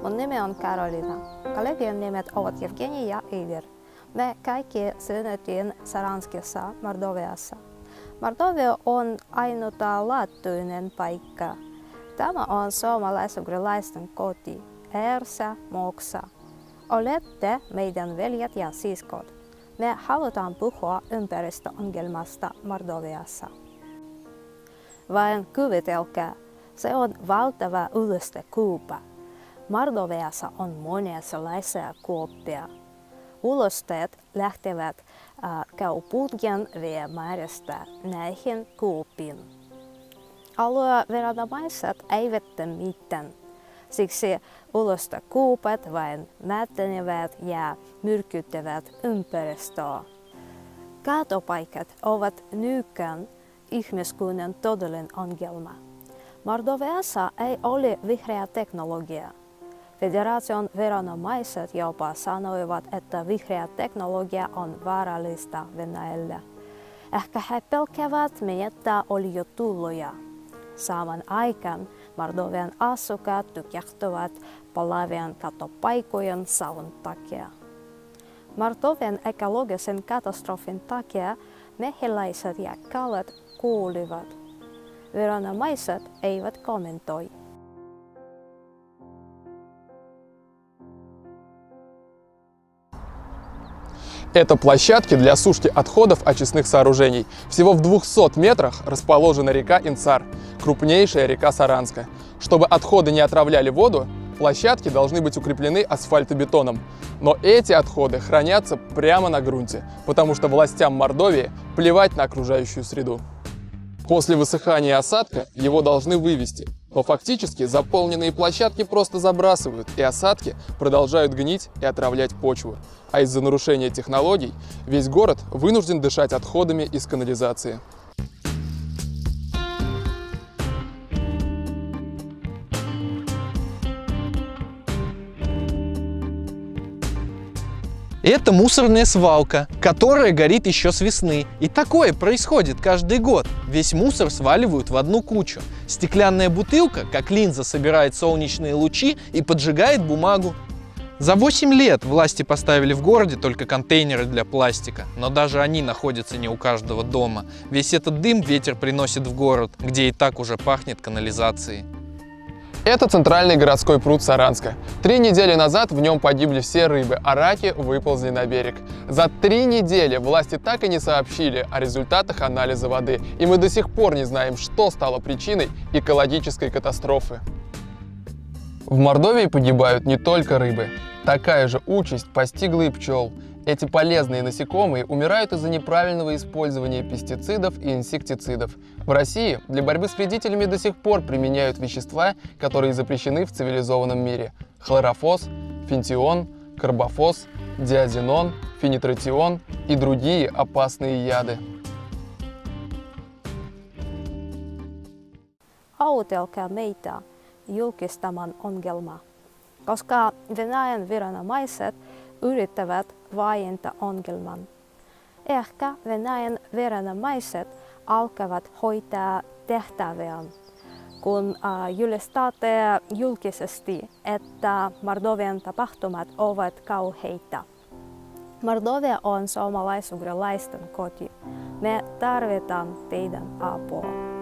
Mun nimi on Karolina. Kollegion nimet ovat Evgeni ja Igor. Me kaikki synnyttiin Saranskissa, Mordoviassa. Mordovia on ainutlaatuinen paikka. Tämä on suomalaisugrilaisten koti, Ersa, Moksa. Olette meidän veljet ja siskot. Me halutaan puhua ympäristöongelmasta Mordoviassa. Vain kuvitelkaa, se on valtava ulostekuoppa. Mordoviassa on monia sellaisia kuoppia. Ulosteet lähtevät kaupungin viemääristä näihin kuoppiin. Alueviranomaiset eivät tee mitään. Siksi ulostekuopat vain mätänevät ja myrkyttävät ympäristöä. Kaatopaikat ovat nykyään ihmiskunnan todellinen ongelma. Mordoviassa ei ole vihreää teknologiaa. Federaation viranomaiset jopa sanoivat, että vihreä teknologia on vaarallista Venäjälle. Ehkä he pelkäävät menettää öljytuloja. Saman aikaan Mordovian asukkaat tykähtyvät palavien katopaikkojen savun takia. Mordovian ekologisen katastrofin takia mehiläiset ja kalat kuolivat. Viranomaiset eivät kommentoi. Это площадки для сушки отходов очистных сооружений. Всего в 200 метрах расположена река Инцар, крупнейшая река Саранска. Чтобы отходы не отравляли воду, площадки должны быть укреплены асфальтобетоном. Но эти отходы хранятся прямо на грунте, потому что властям Мордовии плевать на окружающую среду. После высыхания осадка его должны вывести, но фактически заполненные площадки просто забрасывают, и осадки продолжают гнить и отравлять почву. А из-за нарушения технологий весь город вынужден дышать отходами из канализации. Это мусорная свалка, которая горит еще с весны. И такое происходит каждый год. Весь мусор сваливают в одну кучу. Стеклянная бутылка, как линза, собирает солнечные лучи и поджигает бумагу. За 8 лет власти поставили в городе только контейнеры для пластика. Но даже они находятся не у каждого дома. Весь этот дым ветер приносит в город, где и так уже пахнет канализацией. Это центральный городской пруд Саранска. 3 недели назад в нем погибли все рыбы, а раки выползли на берег. За 3 недели власти так и не сообщили о результатах анализа воды, и мы до сих пор не знаем, что стало причиной экологической катастрофы. В Мордовии погибают не только рыбы. Такая же участь постигла и пчел. Эти полезные насекомые умирают из-за неправильного использования пестицидов и инсектицидов. В России для борьбы с вредителями до сих пор применяют вещества, которые запрещены в цивилизованном мире. Хлорофос, фентион, карбофос, диазинон, фенитратион и другие опасные яды. Autelkaa meitä julkistamaan ongelma, koska Venäjän viranomaiset yrittävät vaientaa ongelman. Ehkä Venäjän viranomaiset alkavat hoitaa tehtäviään, kun julistatte julkisesti, että Mordovian tapahtumat ovat kauheita. Mordovia on suomalaisugrilaisten koti. Me tarvitaan teidän apua.